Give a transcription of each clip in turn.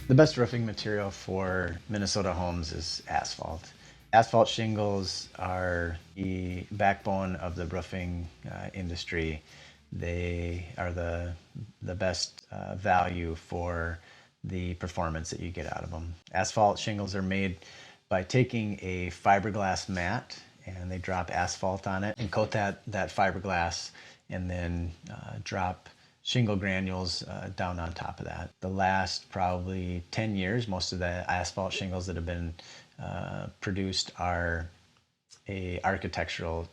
The best roofing material for Minnesota homes is asphalt. Asphalt shingles are the backbone of the roofing industry. They are the best value for the performance that you get out of them. Asphalt shingles are made by taking a fiberglass mat and they drop asphalt on it and coat that fiberglass and then drop shingle granules down on top of that. The last probably 10 years, most of the asphalt shingles that have been produced are a architectural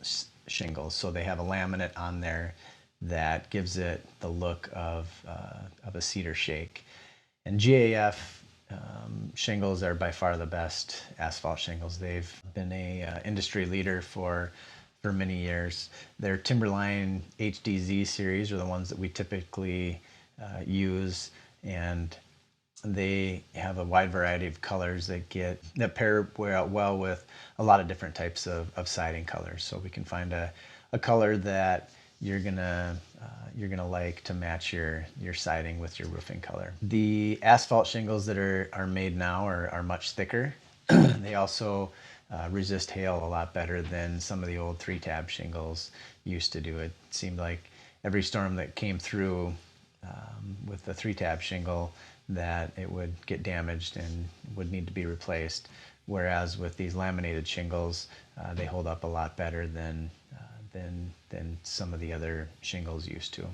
shingles. So they have a laminate on there that gives it the look of a cedar shake. And GAF shingles are by far the best asphalt shingles. They've been a industry leader for many years. Their Timberline HDZ series are the ones that we typically use, and they have a wide variety of colors that pair well with a lot of different types of siding colors. So we can find a color that you're gonna like to match your siding with your roofing color. The asphalt shingles that are made now are much thicker. They also resist hail a lot better than some of the old 3-tab shingles used to do. It seemed like every storm that came through with the 3-tab shingle that it would get damaged and would need to be replaced. Whereas with these laminated shingles, they hold up a lot better than some of the other shingles used to.